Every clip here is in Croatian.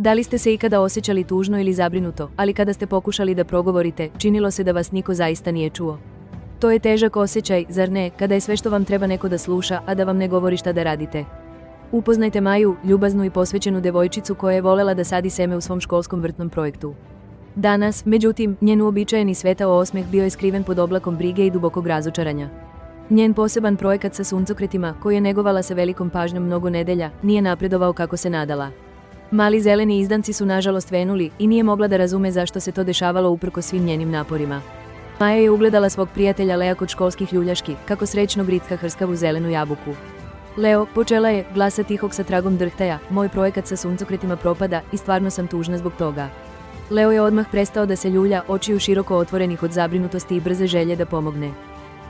Da li ste se ikada osjećali tužno ili zabrinuto, ali kada ste pokušali da progovorite, činilo se da vas niko zaista nije čuo? To je težak osjećaj, zar ne, kada je sve što vam treba neko da sluša, a da vam ne govori šta da radite? Upoznajte Maju, ljubaznu i posvećenu devojčicu koja je volela da sadi seme u svom školskom vrtnom projektu. Danas, međutim, njen uobičajeni svetao osmeh bio je skriven pod oblakom brige i dubokog razočaranja. Njen poseban projekat sa suncokretima, koji je negovala sa velikom pažnjom mnogo nedelja, nije napredovao kako se nadala. Mali zeleni izdanci su nažalost venuli i nije mogla da razume zašto se to dešavalo uprkos svim njenim naporima. Maja je ugledala svog prijatelja Lea kod školskih ljuljaški, kako srećno gricka hrskavu zelenu jabuku. Leo, počela je, glasa tihog sa tragom drhtaja, moj projekat sa suncokretima propada i stvarno sam tužna zbog toga. Leo je odmah prestao da se ljulja, očiju široko otvorenih od zabrinutosti i brze želje da pomogne.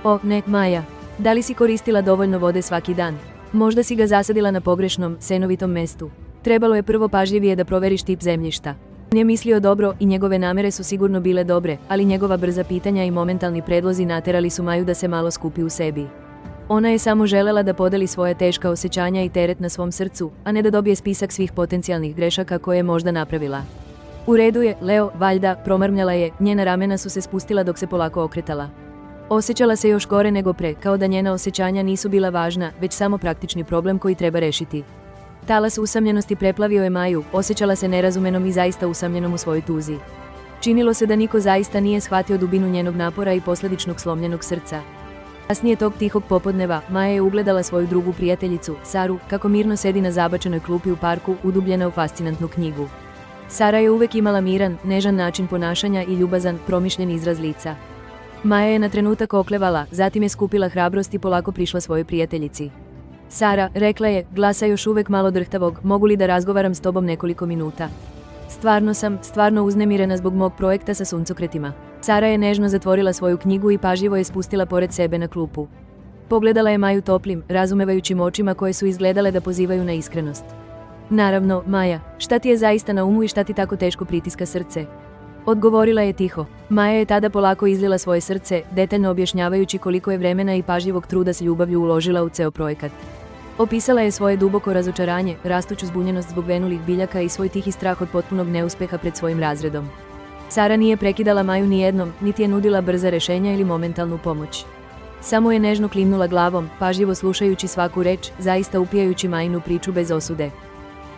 O, ne, Maja. Da li si koristila dovoljno vode svaki dan? Možda si ga zasadila na pogrešnom, senovitom mestu. Trebalo je prvo pažljivije da proveriš tip zemljišta. On je mislio dobro i njegove namere su sigurno bile dobre, ali njegova brza pitanja i momentalni predlozi naterali su Maju da se malo skupi u sebi. Ona je samo želela da podeli svoja teška osjećanja i teret na svom srcu, a ne da dobije spisak svih potencijalnih grešaka koje je možda napravila. U redu je, Leo, valjda, promrmljala je, njena ramena su se spustila dok se polako okretala. Osjećala se još gore nego pre, kao da njena osjećanja nisu bila važna, već samo praktični problem koji treba rešiti. Talas usamljenosti preplavio je Maju, osjećala se nerazumenom i zaista usamljenom u svojoj tuzi. Činilo se da niko zaista nije shvatio dubinu njenog napora i posledičnog slomljenog srca. Kasnije tog tihog popodneva, Maja je ugledala svoju drugu prijateljicu, Saru, kako mirno sedi na zabačenoj klupi u parku, udubljena u fascinantnu knjigu. Sara je uvek imala miran, nežan način ponašanja i ljubazan, promišljen izraz lica. Maja je na trenutak oklevala, zatim je skupila hrabrost i polako prišla svojoj prijateljici. Sara, rekla je, glasa još uvek malo drhtavog, mogu li da razgovaram s tobom nekoliko minuta? Stvarno uznemirena zbog mog projekta sa suncokretima. Sara je nežno zatvorila svoju knjigu i pažljivo je spustila pored sebe na klupu. Pogledala je Maju toplim, razumevajućim očima koje su izgledale da pozivaju na iskrenost. Naravno, Maja, šta ti je zaista na umu i šta ti tako teško pritiska srce? Odgovorila je tiho. Maja je tada polako izlila svoje srce, detaljno objašnjavajući koliko je vremena i pažljivog truda s ljubavlju uložila u ceo projekat. Opisala je svoje duboko razočaranje, rastuću zbunjenost zbog venulih biljaka i svoj tihi strah od potpunog neuspeha pred svojim razredom. Sara nije prekidala Maju nijednom, niti je nudila brza rešenja ili momentalnu pomoć. Samo je nežno klimnula glavom, pažljivo slušajući svaku reč, zaista upijajući Majinu priču bez osude.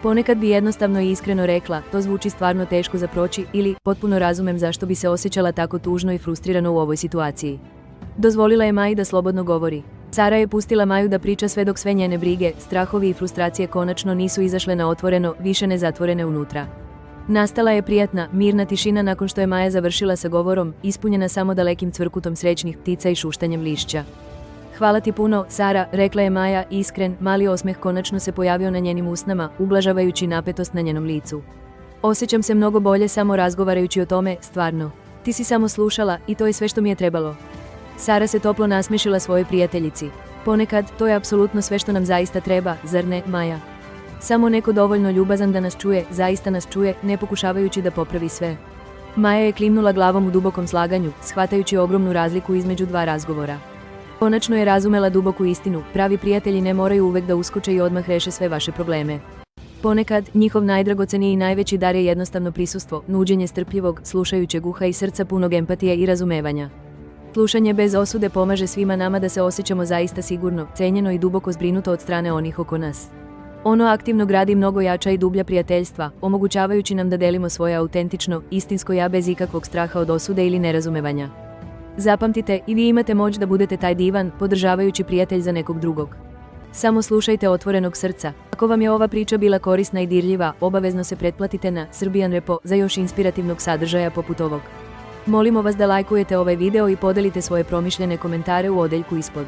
Ponekad bi jednostavno i iskreno rekla, to zvuči stvarno teško za proći, ili, potpuno razumem zašto bi se osjećala tako tužno i frustrirano u ovoj situaciji. Dozvolila je Maji da slobodno govori. Sara je pustila Maju da priča sve dok sve njene brige, strahovi i frustracije konačno nisu izašle na otvoreno, više ne zatvorene unutra. Nastala je prijatna, mirna tišina nakon što je Maja završila sa govorom, ispunjena samo dalekim cvrkutom srećnih ptica i šuštanjem lišća. Hvala ti puno, Sara, rekla je Maja, iskren, mali osmeh konačno se pojavio na njenim usnama, ublažavajući napetost na njenom licu. Osjećam se mnogo bolje samo razgovarajući o tome, stvarno. Ti si samo slušala i to je sve što mi je trebalo. Sara se toplo nasmešila svojoj prijateljici. Ponekad, to je apsolutno sve što nam zaista treba, zar ne, Maja? Samo neko dovoljno ljubazan da nas čuje, zaista nas čuje, ne pokušavajući da popravi sve. Maja je klimnula glavom u dubokom slaganju, shvatajući ogromnu razliku između dva razgovora. Konačno je razumela duboku istinu, pravi prijatelji ne moraju uvek da uskoče i odmah reše sve vaše probleme. Ponekad, njihov najdragoceniji i najveći dar je jednostavno prisustvo, nuđenje strpljivog, slušajućeg uha i srca punog empatije i razumevanja. Slušanje bez osude pomaže svima nama da se osjećamo zaista sigurno, cenjeno i duboko zbrinuto od strane onih oko nas. Ono aktivno gradi mnogo jača i dublja prijateljstva, omogućavajući nam da delimo svoje autentično, istinsko ja bez ikakvog straha od osude ili nerazumevanja. Zapamtite, i vi imate moć da budete taj divan, podržavajući prijatelj za nekog drugog. Samo slušajte otvorenog srca. Ako vam je ova priča bila korisna i dirljiva, obavezno se pretplatite na Serbian Repo za još inspirativnog sadržaja poput ovog. Molimo vas da lajkujete ovaj video i podelite svoje promišljene komentare u odeljku ispod.